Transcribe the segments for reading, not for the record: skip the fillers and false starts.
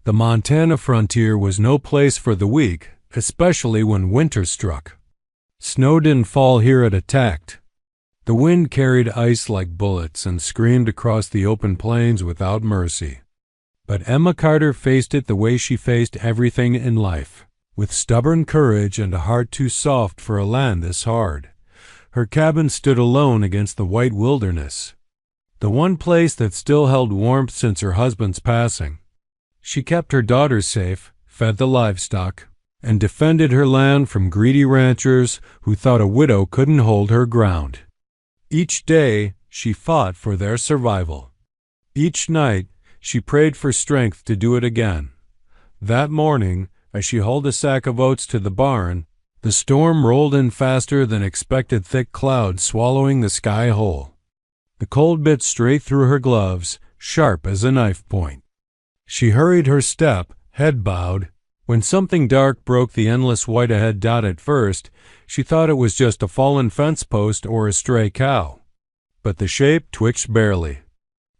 The Montana frontier was no place for the weak, especially when winter struck. Snow didn't fall here it attacked. The wind carried ice like bullets and screamed across the open plains without mercy. But Emma Carter faced it the way she faced everything in life, with stubborn courage and a heart too soft for a land this hard. Her cabin stood alone against the white wilderness, the one place that still held warmth since her husband's passing. She kept her daughters safe, fed the livestock, and defended her land from greedy ranchers who thought a widow couldn't hold her ground. Each day, she fought for their survival. Each night, she prayed for strength to do it again. That morning, as she hauled a sack of oats to the barn, the storm rolled in faster than expected, thick clouds swallowing the sky whole. The cold bit straight through her gloves, sharp as a knife point. She hurried her step, head bowed. When something dark broke the endless white ahead. At first, she thought it was just a fallen fence post or a stray cow. But the shape twitched barely.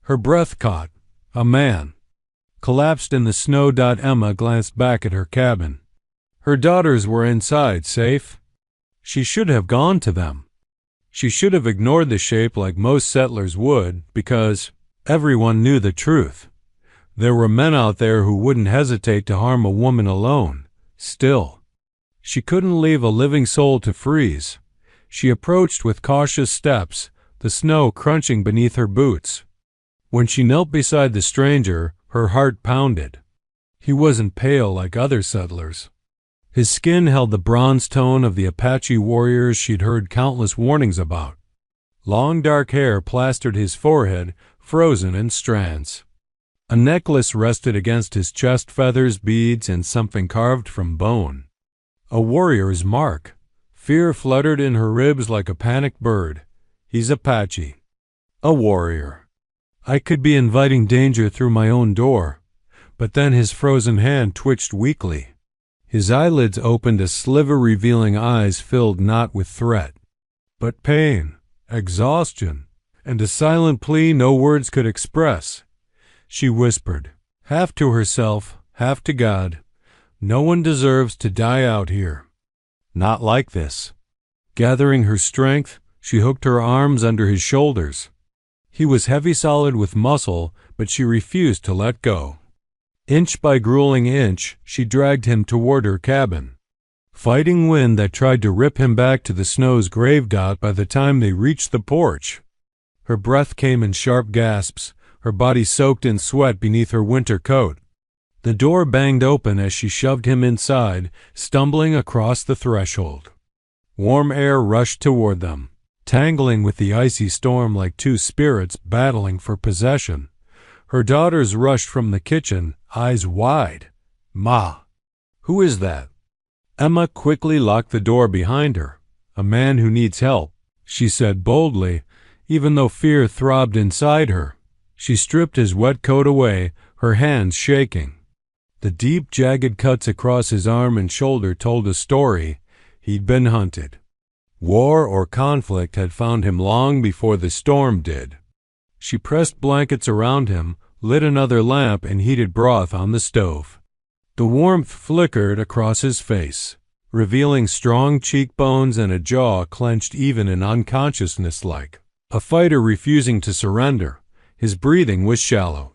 Her breath caught. A man. Collapsed in the snow. Emma glanced back at her cabin. Her daughters were inside, safe. She should have gone to them. She should have ignored the shape like most settlers would, because everyone knew the truth. There were men out there who wouldn't hesitate to harm a woman alone. Still, she couldn't leave a living soul to freeze. She approached with cautious steps, the snow crunching beneath her boots. When she knelt beside the stranger, her heart pounded. He wasn't pale like other settlers. His skin held the bronze tone of the Apache warriors she'd heard countless warnings about. Long dark hair plastered his forehead, frozen in strands. A necklace rested against his chest, feathers, beads, and something carved from bone. A warrior's mark. Fear fluttered in her ribs like a panicked bird. He's Apache. A warrior. I could be inviting danger through my own door. But then his frozen hand twitched weakly. His eyelids opened, a sliver revealing eyes filled not with threat, but pain, exhaustion, and a silent plea no words could express. She whispered, half to herself, half to God, "No one deserves to die out here. Not like this." Gathering her strength, she hooked her arms under his shoulders. He was heavy, solid with muscle, but she refused to let go. Inch by grueling inch, she dragged him toward her cabin, fighting wind that tried to rip him back to the snow's grave. By the time they reached the porch, her breath came in sharp gasps, her body soaked in sweat beneath her winter coat. The door banged open as she shoved him inside, stumbling across the threshold. Warm air rushed toward them, tangling with the icy storm like two spirits battling for possession. Her daughters rushed from the kitchen, eyes wide. "Ma, who is that?" Emma quickly locked the door behind her. "A man who needs help," she said boldly, even though fear throbbed inside her. She stripped his wet coat away, her hands shaking. The deep, jagged cuts across his arm and shoulder told a story. He'd been hunted. War or conflict had found him long before the storm did. She pressed blankets around him, lit another lamp, and heated broth on the stove. The warmth flickered across his face, revealing strong cheekbones and a jaw clenched even in unconsciousness, like a fighter refusing to surrender. His breathing was shallow.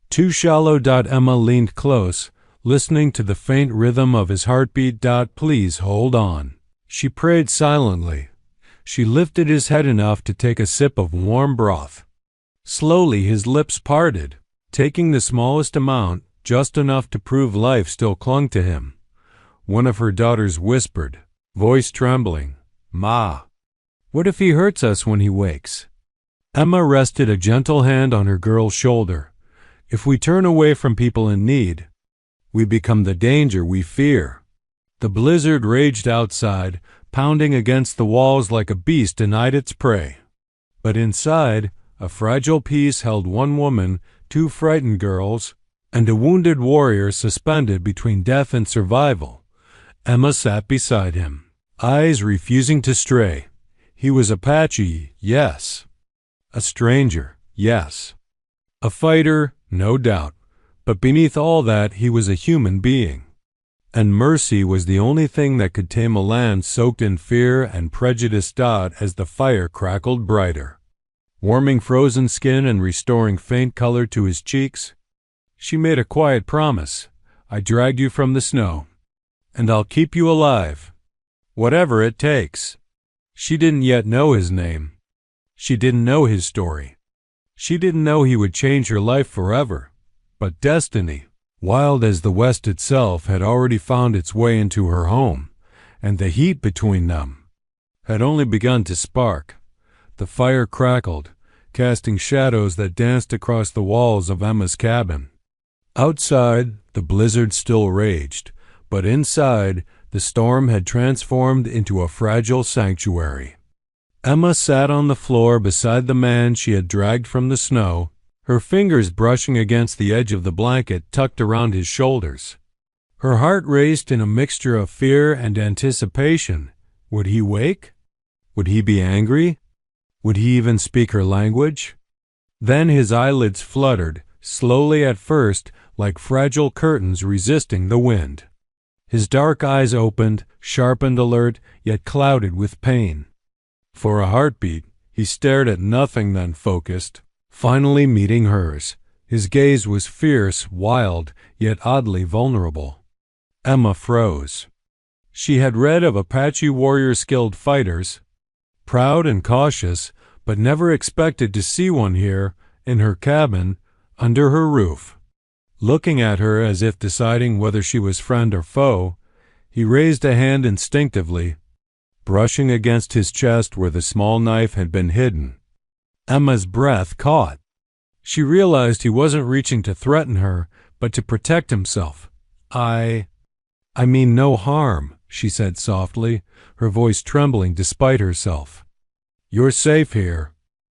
Too shallow. Emma leaned close, listening to the faint rhythm of his heartbeat. "Please hold on." She prayed silently. She lifted his head enough to take a sip of warm broth. Slowly his lips parted, taking the smallest amount, just enough to prove life still clung to him. One of her daughters whispered, voice trembling, "Ma, what if he hurts us when he wakes?" Emma rested a gentle hand on her girl's shoulder. "If we turn away from people in need, we become the danger we fear." The blizzard raged outside, pounding against the walls like a beast denied its prey. But inside, a fragile peace held one woman, two frightened girls, and a wounded warrior suspended between death and survival. Emma sat beside him, eyes refusing to stray. He was Apache, yes. A stranger, yes. A fighter, no doubt, But beneath all that, he was a human being. And mercy was the only thing that could tame a land soaked in fear and prejudice. As the fire crackled brighter, warming frozen skin and restoring faint color to his cheeks, she made a quiet promise. I dragged you from the snow, and I'll keep you alive, whatever it takes. She didn't yet know his name. She didn't know his story. She didn't know he would change her life forever. But destiny, wild as the West itself, had already found its way into her home, and the heat between them had only begun to spark. The fire crackled, casting shadows that danced across the walls of Emma's cabin. Outside, the blizzard still raged, but inside, the storm had transformed into a fragile sanctuary. Emma sat on the floor beside the man she had dragged from the snow, her fingers brushing against the edge of the blanket tucked around his shoulders. Her heart raced in a mixture of fear and anticipation. Would he wake? Would he be angry? Would he even speak her language? Then his eyelids fluttered, slowly at first, like fragile curtains resisting the wind. His dark eyes opened, sharp and alert, yet clouded with pain. For a heartbeat, he stared at nothing, then focused, finally meeting hers. His gaze was fierce, wild, yet oddly vulnerable. Emma froze. She had read of Apache warrior-skilled fighters, proud and cautious, but never expected to see one here, in her cabin, under her roof. Looking at her as if deciding whether she was friend or foe, he raised a hand instinctively, brushing against his chest where the small knife had been hidden. Emma's breath caught. She realized he wasn't reaching to threaten her, but to protect himself. I mean no harm, she said softly, her voice trembling despite herself. You're safe here.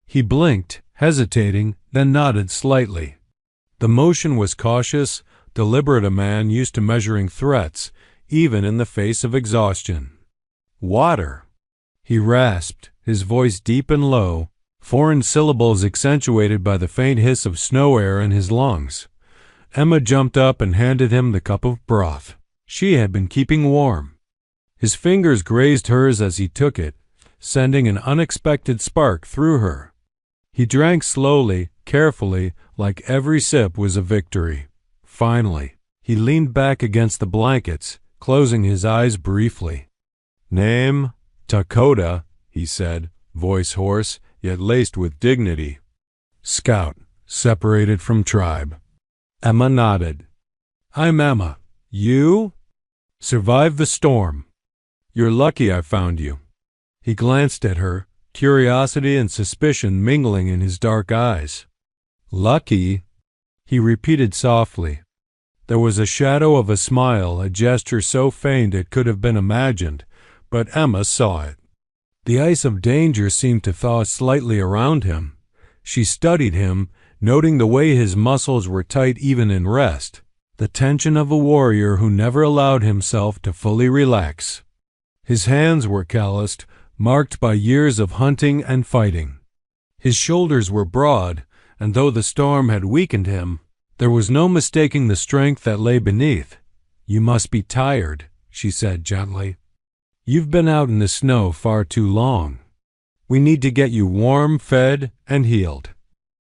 He blinked, hesitating, then nodded slightly. The motion was cautious, deliberate, a man used to measuring threats, even in the face of exhaustion. Water, he rasped, his voice deep and low, foreign syllables accentuated by the faint hiss of snow air in his lungs. Emma jumped up and handed him the cup of broth she had been keeping warm. His fingers grazed hers as he took it, sending an unexpected spark through her. He drank slowly, carefully, like every sip was a victory. Finally, he leaned back against the blankets, closing his eyes briefly. Name? Dakota, he said, voice hoarse, yet laced with dignity. Scout, separated from tribe. Emma nodded. I'm Emma. You? Survived the storm. You're lucky I found you. He glanced at her, curiosity and suspicion mingling in his dark eyes. Lucky? He repeated softly. There was a shadow of a smile, a gesture so faint it could have been imagined, but Emma saw it. The ice of danger seemed to thaw slightly around him. She studied him, noting the way his muscles were tight even in rest, the tension of a warrior who never allowed himself to fully relax. His hands were calloused, marked by years of hunting and fighting. His shoulders were broad, and though the storm had weakened him, there was no mistaking the strength that lay beneath. You must be tired, she said gently. You've been out in the snow far too long. We need to get you warm, fed, and healed.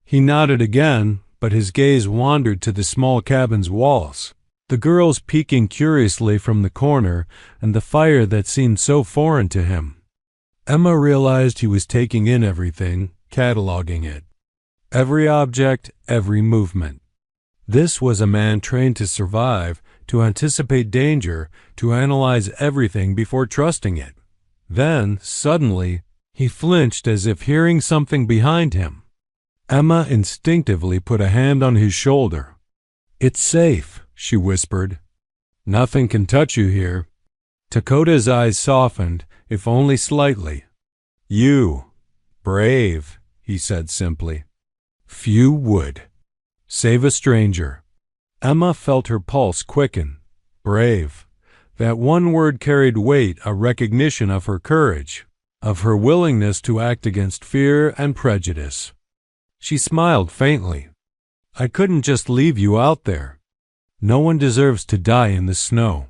He nodded again, but his gaze wandered to the small cabin's walls, the girls peeking curiously from the corner, and the fire that seemed so foreign to him. Emma realized he was taking in everything, cataloging it. Every object, every movement. This was a man trained to survive, to anticipate danger, to analyze everything before trusting it. Then, suddenly, he flinched as if hearing something behind him. Emma instinctively put a hand on his shoulder. It's safe, she whispered. Nothing can touch you here. Dakota's eyes softened, if only slightly. You, brave, he said simply. Few would. Save a stranger. Emma felt her pulse quicken. Brave. That one word carried weight, a recognition of her courage, of her willingness to act against fear and prejudice. She smiled faintly. I couldn't just leave you out there. No one deserves to die in the snow."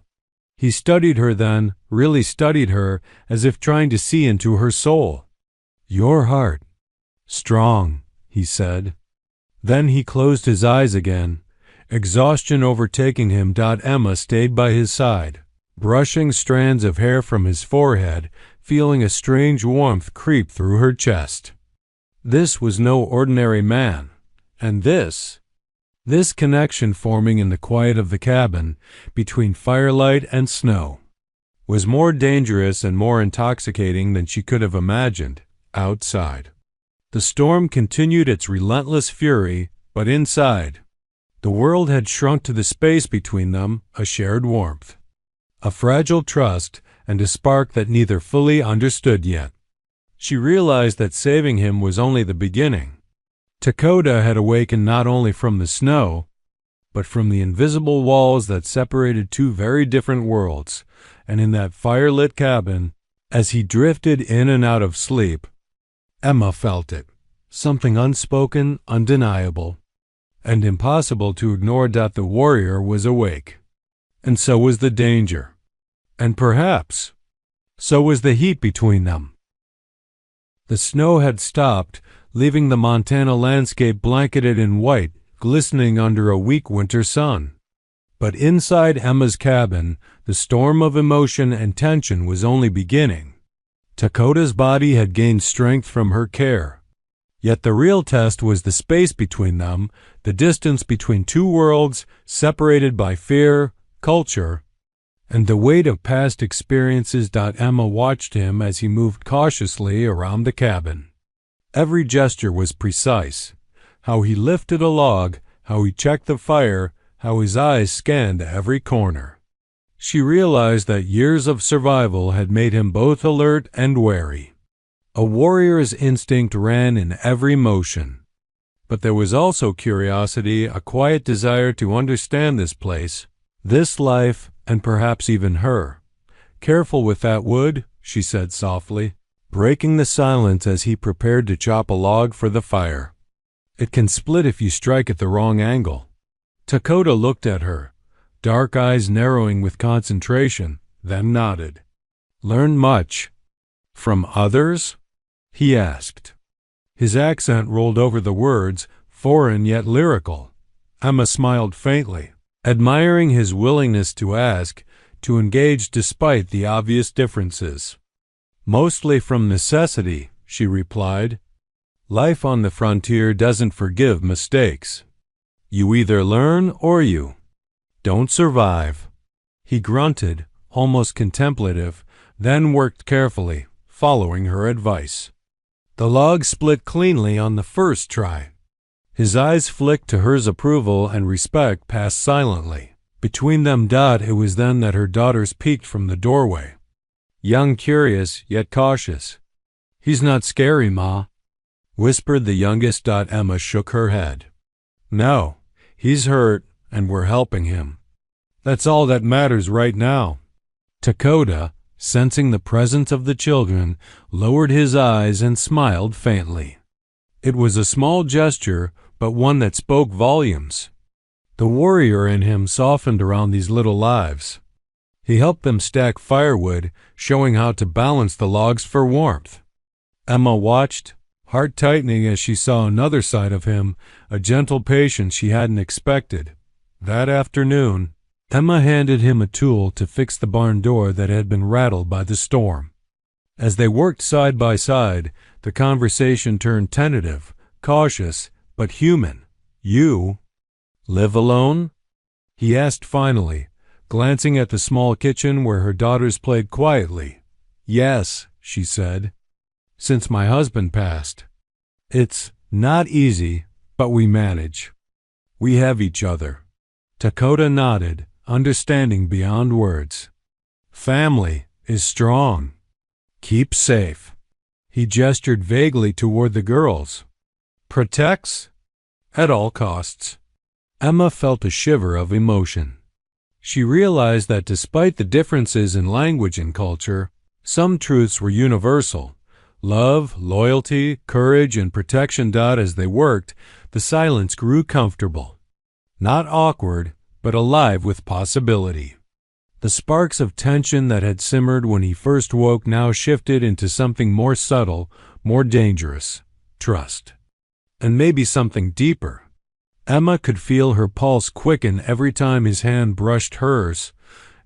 He studied her then, really studied her, as if trying to see into her soul. "Your heart. Strong," he said. Then he closed his eyes again, exhaustion overtaking him. Emma stayed by his side, brushing strands of hair from his forehead, feeling a strange warmth creep through her chest. This was no ordinary man, and this connection forming in the quiet of the cabin, between firelight and snow, was more dangerous and more intoxicating than she could have imagined outside. The storm continued its relentless fury, but inside, the world had shrunk to the space between them, a shared warmth, a fragile trust, and a spark that neither fully understood yet. She realized that saving him was only the beginning. Dakota had awakened not only from the snow, but from the invisible walls that separated two very different worlds, and in that firelit cabin, as he drifted in and out of sleep, Emma felt it, something unspoken, undeniable, and impossible to ignore. The warrior was awake, and so was the danger, and perhaps so was the heat between them. The snow had stopped, leaving the Montana landscape blanketed in white, glistening under a weak winter sun. But inside Emma's cabin, the storm of emotion and tension was only beginning. Dakota's body had gained strength from her care. Yet the real test was the space between them, the distance between two worlds separated by fear, culture, and the weight of past experiences. Emma watched him as he moved cautiously around the cabin. Every gesture was precise. How he lifted a log, how he checked the fire, how his eyes scanned every corner. She realized that years of survival had made him both alert and wary. A warrior's instinct ran in every motion. But there was also curiosity, a quiet desire to understand this place, this life, and perhaps even her. "Careful with that wood," she said softly, breaking the silence as he prepared to chop a log for the fire. "It can split if you strike at the wrong angle." Dakota looked at her, dark eyes narrowing with concentration, then nodded. "Learn much from others?" he asked. His accent rolled over the words, foreign yet lyrical. Emma smiled faintly, admiring his willingness to ask, to engage despite the obvious differences. "Mostly from necessity," she replied. "Life on the frontier doesn't forgive mistakes. You either learn or you don't survive." He grunted, almost contemplative, then worked carefully, following her advice. The log split cleanly on the first try. His eyes flicked to hers approval, and respect passed silently between them. It was then that her daughters peeked from the doorway. Young, curious, yet cautious. "He's not scary, Ma," whispered the youngest. Emma shook her head. "No, he's hurt, and we're helping him. That's all that matters right now." Dakota, sensing the presence of the children, lowered his eyes and smiled faintly. It was a small gesture, but one that spoke volumes. The warrior in him softened around these little lives. He helped them stack firewood, showing how to balance the logs for warmth. Emma watched, heart tightening as she saw another side of him, a gentle patience she hadn't expected. That afternoon, Emma handed him a tool to fix the barn door that had been rattled by the storm. As they worked side by side, the conversation turned tentative, cautious, but human. "You live alone?" he asked finally, glancing at the small kitchen where her daughters played quietly. "Yes," she said, "since my husband passed. It's not easy, but we manage. We have each other." Dakota nodded, understanding beyond words. "Family is strong. Keep safe." He gestured vaguely toward the girls. "Protects? At all costs." Emma felt a shiver of emotion. She realized that despite the differences in language and culture, some truths were universal. Love, loyalty, courage, and protection. As they worked, The silence grew comfortable. Not awkward, but alive with possibility. The sparks of tension that had simmered when he first woke now shifted into something more subtle, more dangerous. Trust. And maybe something deeper. Emma could feel her pulse quicken every time his hand brushed hers,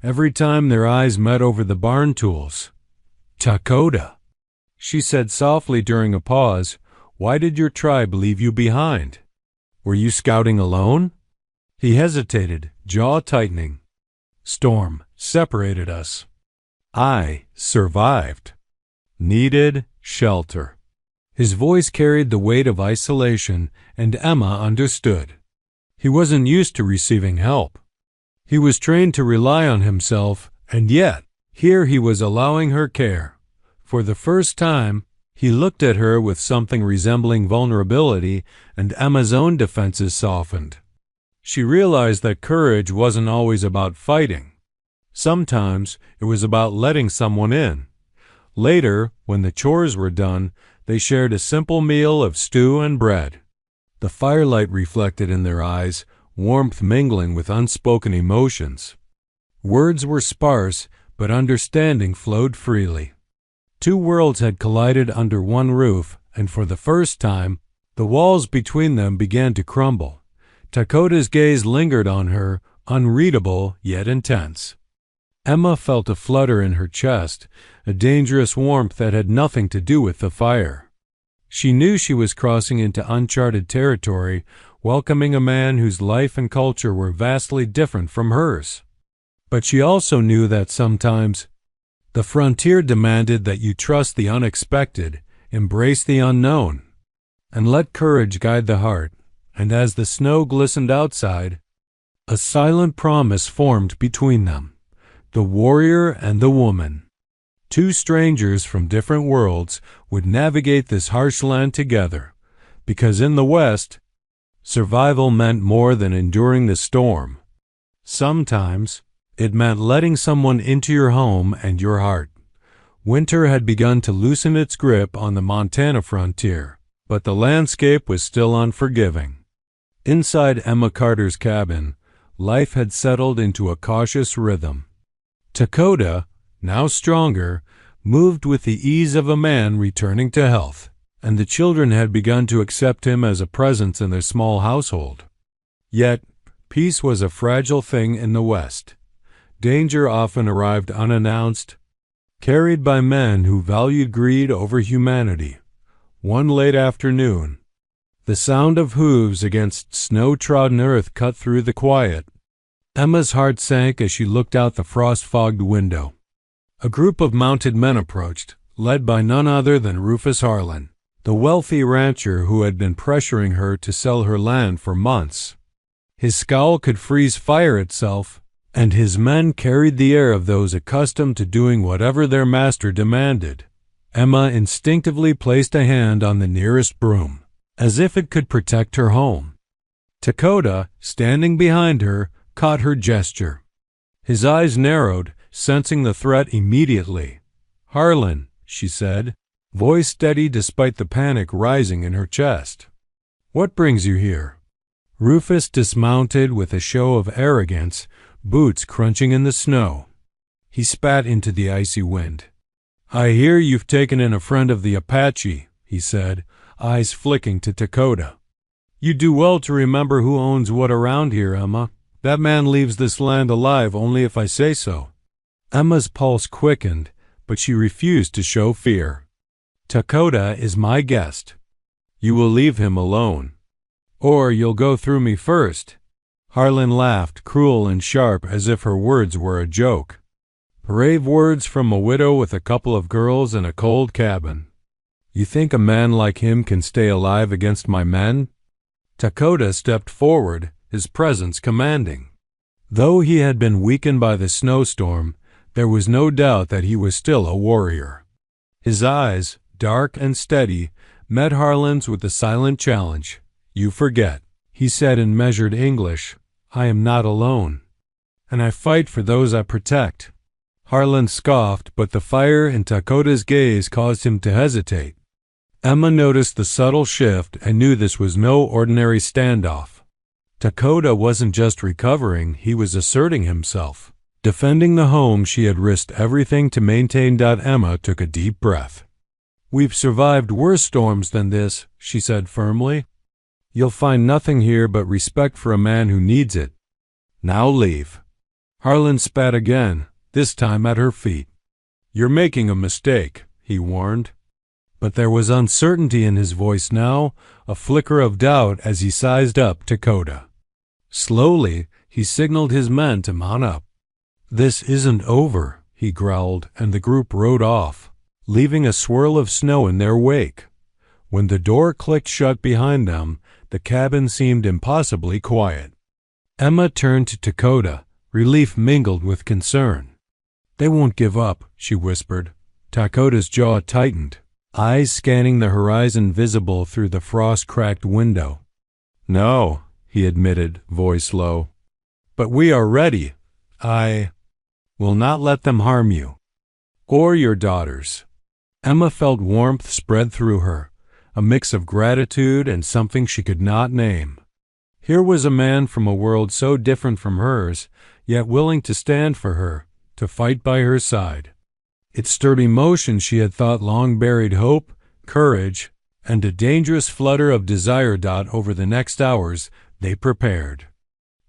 every time their eyes met over the barn tools. "Dakota," she said softly during a pause, "why did your tribe leave you behind? Were you scouting alone?" He hesitated, jaw tightening. "Storm separated us. I survived. Needed shelter." His voice carried the weight of isolation, and Emma understood. He wasn't used to receiving help. He was trained to rely on himself, and yet, here he was allowing her care. For the first time, he looked at her with something resembling vulnerability, and Emma's own defenses softened. She realized that courage wasn't always about fighting. Sometimes it was about letting someone in. Later, when the chores were done, they shared a simple meal of stew and bread. The firelight reflected in their eyes, warmth mingling with unspoken emotions. Words were sparse, but understanding flowed freely. Two worlds had collided under one roof, and for the first time, the walls between them began to crumble. Dakota's gaze lingered on her, unreadable yet intense. Emma felt a flutter in her chest, a dangerous warmth that had nothing to do with the fire. She knew she was crossing into uncharted territory, welcoming a man whose life and culture were vastly different from hers. But she also knew that sometimes the frontier demanded that you trust the unexpected, embrace the unknown, and let courage guide the heart. And as the snow glistened outside, a silent promise formed between them. The warrior and the woman. Two strangers from different worlds would navigate this harsh land together, because in the West, survival meant more than enduring the storm. Sometimes, it meant letting someone into your home and your heart. Winter had begun to loosen its grip on the Montana frontier, but the landscape was still unforgiving. Inside Emma Carter's cabin, life had settled into a cautious rhythm. Dakota, now stronger, moved with the ease of a man returning to health, and the children had begun to accept him as a presence in their small household. Yet, peace was a fragile thing in the West. Danger often arrived unannounced, carried by men who valued greed over humanity. One late afternoon, the sound of hooves against snow-trodden earth cut through the quiet. Emma's heart sank as she looked out the frost-fogged window. A group of mounted men approached, led by none other than Rufus Harlan, the wealthy rancher who had been pressuring her to sell her land for months. His scowl could freeze fire itself, and his men carried the air of those accustomed to doing whatever their master demanded. Emma instinctively placed a hand on the nearest broom, as if it could protect her home. Dakota, standing behind her, caught her gesture. His eyes narrowed, sensing the threat immediately. "Harlan," she said, voice steady despite the panic rising in her chest. "What brings you here?" Rufus dismounted with a show of arrogance, boots crunching in the snow. He spat into the icy wind. "I hear you've taken in a friend of the Apache," he said, eyes flicking to Dakota. "You do well to remember who owns what around here, Emma. That man leaves this land alive only if I say so." Emma's pulse quickened, but she refused to show fear. "Dakota is my guest. You will leave him alone. Or you'll go through me first." Harlan laughed, cruel and sharp, as if her words were a joke. Brave words from a widow with a couple of girls in a cold cabin. "You think a man like him can stay alive against my men?" Dakota stepped forward, his presence commanding. Though he had been weakened by the snowstorm, there was no doubt that he was still a warrior. His eyes, dark and steady, met Harlan's with a silent challenge. "You forget," he said in measured English, "I am not alone, and I fight for those I protect." Harlan scoffed, but the fire in Dakota's gaze caused him to hesitate. Emma noticed the subtle shift and knew this was no ordinary standoff. Dakota wasn't just recovering, he was asserting himself. Defending the home she had risked everything to maintain. Emma took a deep breath. "We've survived worse storms than this," she said firmly. "You'll find nothing here but respect for a man who needs it. Now leave." Harlan spat again, this time at her feet. "You're making a mistake," he warned. But there was uncertainty in his voice now, a flicker of doubt as he sized up Dakota. Slowly, he signaled his men to mount up. "This isn't over," he growled, and the group rode off, leaving a swirl of snow in their wake. When the door clicked shut behind them, the cabin seemed impossibly quiet. Emma turned to Dakota, relief mingled with concern. "They won't give up," she whispered. Dakota's jaw tightened, eyes scanning the horizon visible through the frost-cracked window. "No," he admitted, voice low. "But we are ready. I will not let them harm you. Or your daughters." Emma felt warmth spread through her, a mix of gratitude and something she could not name. Here was a man from a world so different from hers, yet willing to stand for her, to fight by her side. It stirred emotions she had thought long buried: hope, courage, and a dangerous flutter of desire. Over the next hours, they prepared.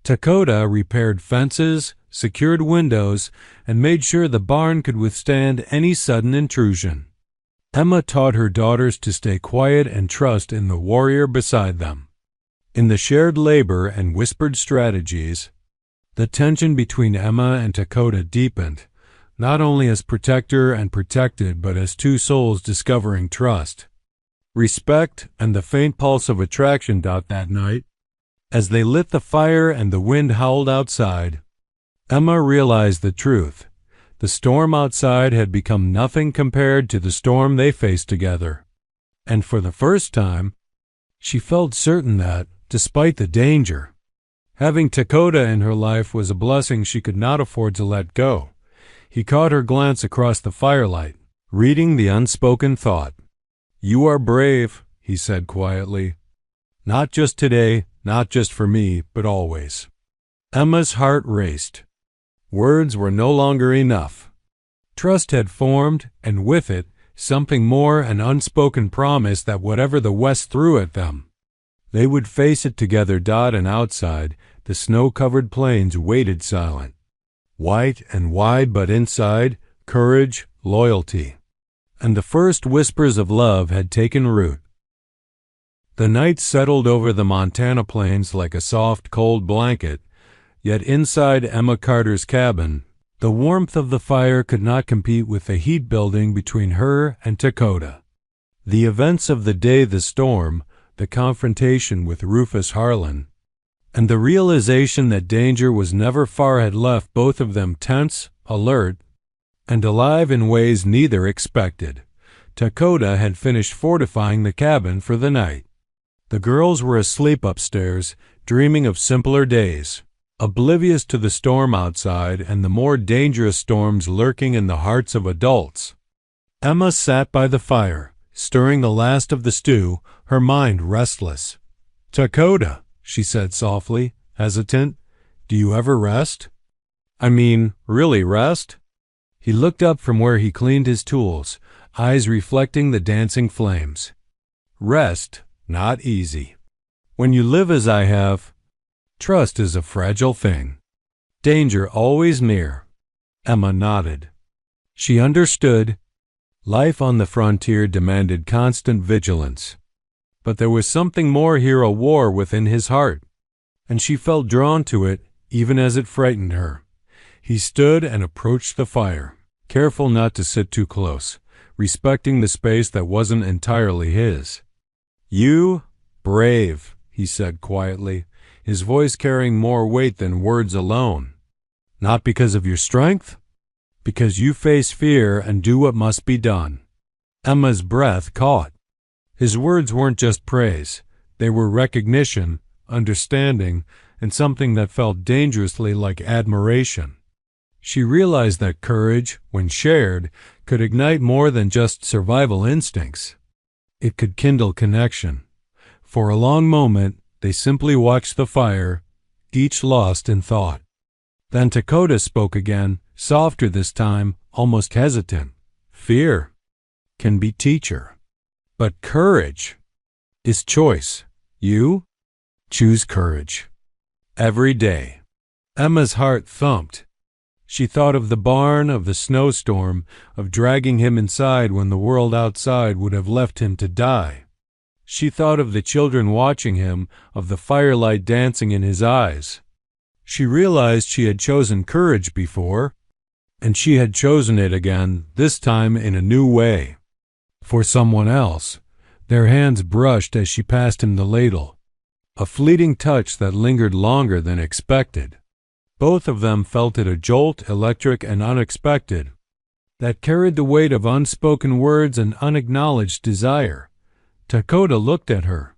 Dakota repaired fences, secured windows, and made sure the barn could withstand any sudden intrusion. Emma taught her daughters to stay quiet and trust in the warrior beside them. In the shared labor and whispered strategies, the tension between Emma and Dakota deepened, not only as protector and protected, but as two souls discovering trust, respect, and the faint pulse of attraction. That night, as they lit the fire and the wind howled outside, Emma realized the truth. The storm outside had become nothing compared to the storm they faced together. And for the first time, she felt certain that, despite the danger, having Dakota in her life was a blessing she could not afford to let go. He caught her glance across the firelight, reading the unspoken thought. "You are brave," he said quietly. "Not just today, not just for me, but always." Emma's heart raced. Words were no longer enough. Trust had formed, and with it, something more, an unspoken promise that whatever the West threw at them, they would face it together. And outside, the snow-covered plains waited silent, white and wide, but inside, courage, loyalty, and the first whispers of love had taken root. The night settled over the Montana plains like a soft, cold blanket, yet inside Emma Carter's cabin, the warmth of the fire could not compete with the heat building between her and Dakota. The events of the day, the storm, the confrontation with Rufus Harlan, and the realization that danger was never far had left both of them tense, alert, and alive in ways neither expected. Dakota had finished fortifying the cabin for the night. The girls were asleep upstairs, dreaming of simpler days, oblivious to the storm outside and the more dangerous storms lurking in the hearts of adults. Emma sat by the fire, stirring the last of the stew, her mind restless. "Dakota," she said softly, hesitant, "do you ever rest? I mean, really rest?" He looked up from where he cleaned his tools, eyes reflecting the dancing flames. "Rest, not easy. When you live as I have, trust is a fragile thing. Danger always near." Emma nodded. She understood. Life on the frontier demanded constant vigilance. But there was something more here, a war within his heart, and she felt drawn to it even as it frightened her. He stood and approached the fire, careful not to sit too close, respecting the space that wasn't entirely his. "You, brave," he said quietly, his voice carrying more weight than words alone. "Not because of your strength, because you face fear and do what must be done." Emma's breath caught. His words weren't just praise. They were recognition, understanding, and something that felt dangerously like admiration. She realized that courage, when shared, could ignite more than just survival instincts. It could kindle connection. For a long moment, they simply watched the fire, each lost in thought. Then Dakota spoke again, softer this time, almost hesitant. Fear can be teacher, but courage is choice. You choose courage every day. Emma's heart thumped. She thought of the barn, of the snowstorm, of dragging him inside when the world outside would have left him to die. She thought of the children watching him, of the firelight dancing in his eyes. She realized she had chosen courage before, and she had chosen it again, this time in a new way. For someone else, their hands brushed as she passed him the ladle, a fleeting touch that lingered longer than expected. Both of them felt it a jolt, electric and unexpected, that carried the weight of unspoken words and unacknowledged desire. Dakota looked at her,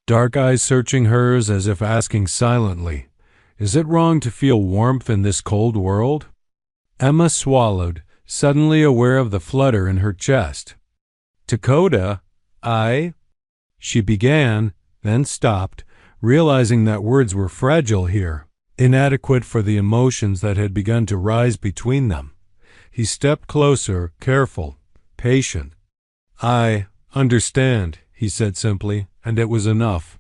dark eyes searching hers as if asking silently, "Is it wrong to feel warmth in this cold world?" Emma swallowed, suddenly aware of the flutter in her chest. "Dakota, she began, then stopped, realizing that words were fragile here, inadequate for the emotions that had begun to rise between them. He stepped closer, careful, patient. "I understand," he said simply, and it was enough.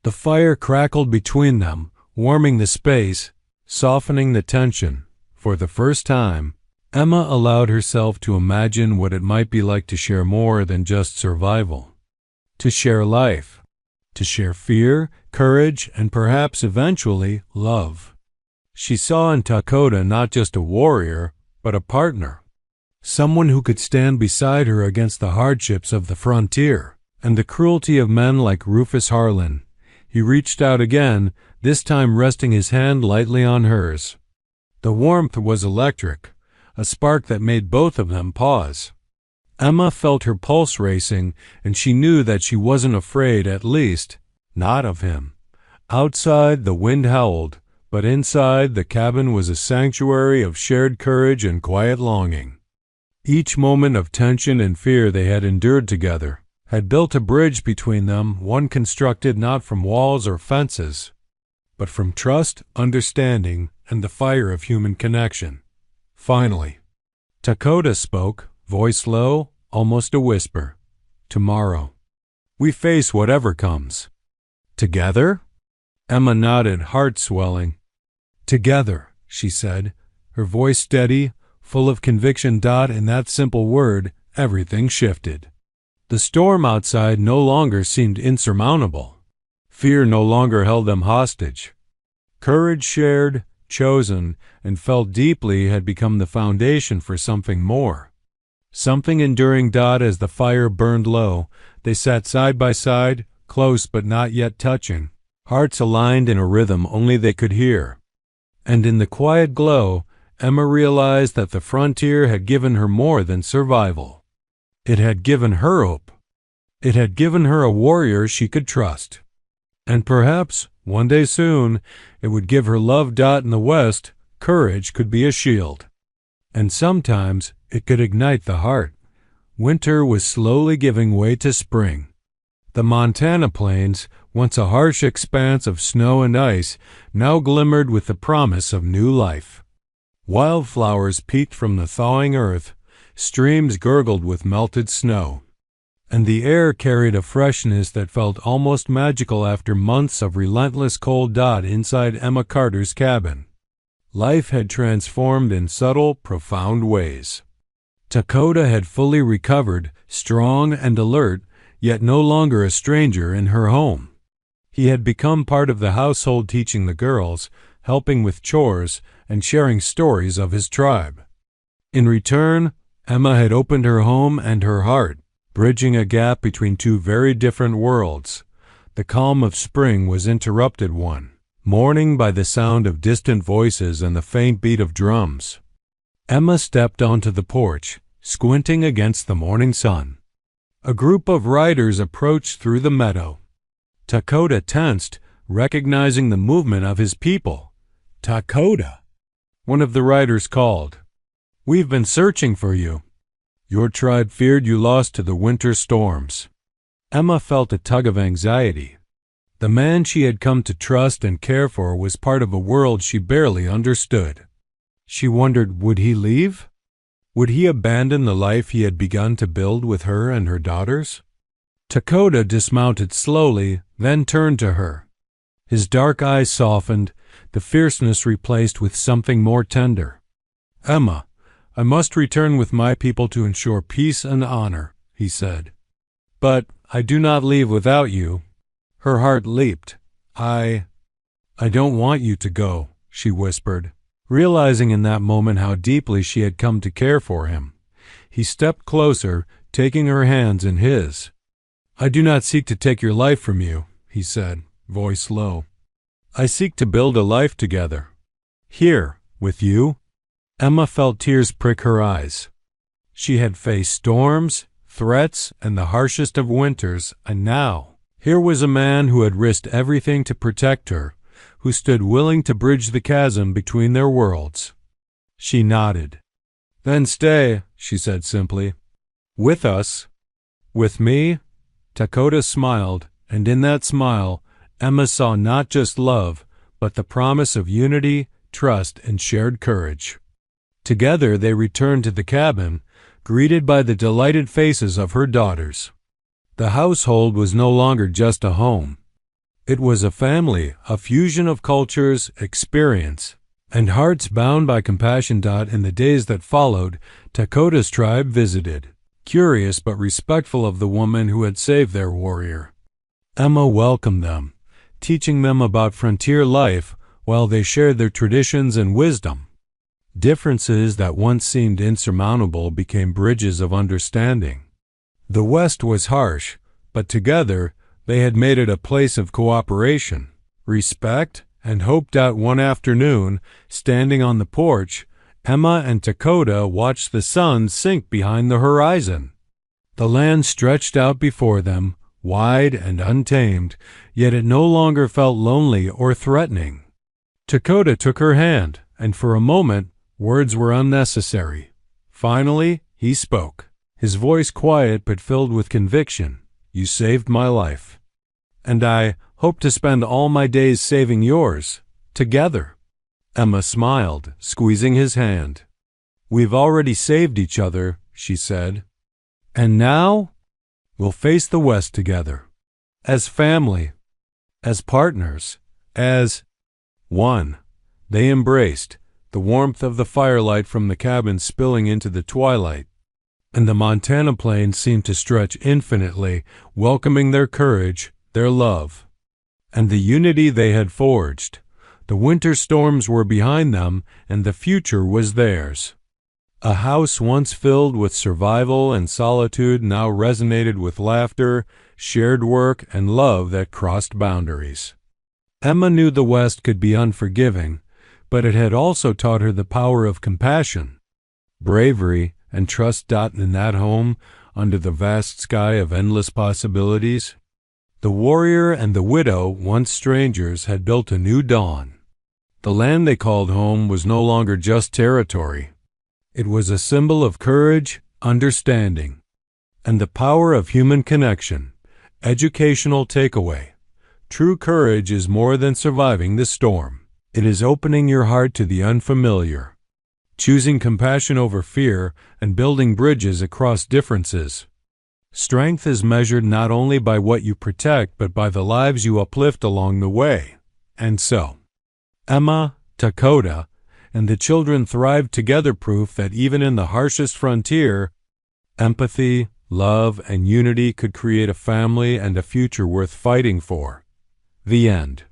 The fire crackled between them, warming the space, softening the tension. For the first time, Emma allowed herself to imagine what it might be like to share more than just survival. To share life. To share fear, courage, and perhaps eventually love. She saw in Dakota not just a warrior, but a partner. Someone who could stand beside her against the hardships of the frontier and the cruelty of men like Rufus Harlan. He reached out again, this time resting his hand lightly on hers. The warmth was electric, a spark that made both of them pause. Emma felt her pulse racing, and she knew that she wasn't afraid, at least, not of him. Outside, the wind howled, but inside, the cabin was a sanctuary of shared courage and quiet longing. Each moment of tension and fear they had endured together had built a bridge between them, one constructed not from walls or fences, but from trust, understanding, and the fire of human connection. Finally, Dakota spoke, voice low, almost a whisper. "Tomorrow, we face whatever comes." "Together?" Emma nodded, heart swelling. "Together," she said, her voice steady, full of conviction. In that simple word, everything shifted. The storm outside no longer seemed insurmountable. Fear no longer held them hostage. Courage shared, chosen, and felt deeply had become the foundation for something more. Something enduring. As the fire burned low, they sat side by side, close but not yet touching, hearts aligned in a rhythm only they could hear. And in the quiet glow, Emma realized that the frontier had given her more than survival. It had given her hope. It had given her a warrior she could trust. And perhaps, one day soon, it would give her love. In the West, courage could be a shield. And sometimes it could ignite the heart. Winter was slowly giving way to spring. The Montana plains, once a harsh expanse of snow and ice, now glimmered with the promise of new life. Wildflowers peeked from the thawing earth, streams gurgled with melted snow, and the air carried a freshness that felt almost magical after months of relentless cold. Inside Emma Carter's cabin, life had transformed in subtle, profound ways. Dakota had fully recovered, strong and alert, yet no longer a stranger in her home. He had become part of the household, teaching the girls, helping with chores, and sharing stories of his tribe. In return, Emma had opened her home and her heart, bridging a gap between two very different worlds. The calm of spring was interrupted one morning by the sound of distant voices and the faint beat of drums. Emma stepped onto the porch, squinting against the morning sun. A group of riders approached through the meadow. Dakota tensed, recognizing the movement of his people. "Dakota!" one of the riders called. "We've been searching for you. Your tribe feared you lost to the winter storms." Emma felt a tug of anxiety. The man she had come to trust and care for was part of a world she barely understood. She wondered, would he leave? Would he abandon the life he had begun to build with her and her daughters? Dakota dismounted slowly, then turned to her. His dark eyes softened, the fierceness replaced with something more tender. "Emma, I must return with my people to ensure peace and honor," he said. "But I do not leave without you." Her heart leaped. I don't want you to go," she whispered, realizing in that moment how deeply she had come to care for him. He stepped closer, taking her hands in his. "I do not seek to take your life from you," he said, voice low. "I seek to build a life together. Here, with you." Emma felt tears prick her eyes. She had faced storms, threats, and the harshest of winters, and now, here was a man who had risked everything to protect her, who stood willing to bridge the chasm between their worlds. She nodded. "Then stay," she said simply. "With us." "With me?" Dakota smiled, and in that smile, Emma saw not just love, but the promise of unity, trust, and shared courage. Together they returned to the cabin, greeted by the delighted faces of her daughters. The household was no longer just a home. It was a family, a fusion of cultures, experience, and hearts bound by compassion. In the days that followed, Dakota's tribe visited, curious but respectful of the woman who had saved their warrior. Emma welcomed them, teaching them about frontier life while they shared their traditions and wisdom. Differences that once seemed insurmountable became bridges of understanding. The West was harsh, but together they had made it a place of cooperation, respect, and hope. One afternoon, standing on the porch, Emma and Dakota watched the sun sink behind the horizon. The land stretched out before them, wide and untamed, yet it no longer felt lonely or threatening. Dakota took her hand, and for a moment, words were unnecessary. Finally, he spoke, his voice quiet but filled with conviction. "You saved my life. And I hope to spend all my days saving yours, together." Emma smiled, squeezing his hand. "We've already saved each other," she said. "And now, we'll face the West together. As family, as partners, as one." They embraced, the warmth of the firelight from the cabin spilling into the twilight, and the Montana plains seemed to stretch infinitely, welcoming their courage, their love, and the unity they had forged. The winter storms were behind them, and the future was theirs. A house once filled with survival and solitude now resonated with laughter, shared work, and love that crossed boundaries. Emma knew the West could be unforgiving, but it had also taught her the power of compassion, bravery, and trust. In that home, under the vast sky of endless possibilities, the warrior and the widow, once strangers, had built a new dawn. The land they called home was no longer just territory. It was a symbol of courage, understanding, and the power of human connection. Educational takeaway: true courage is more than surviving the storm. It is opening your heart to the unfamiliar, choosing compassion over fear, and building bridges across differences. Strength is measured not only by what you protect, but by the lives you uplift along the way. And so, Emma, Dakota, and the children thrived together, proof that even in the harshest frontier, empathy, love, and unity could create a family and a future worth fighting for. The end.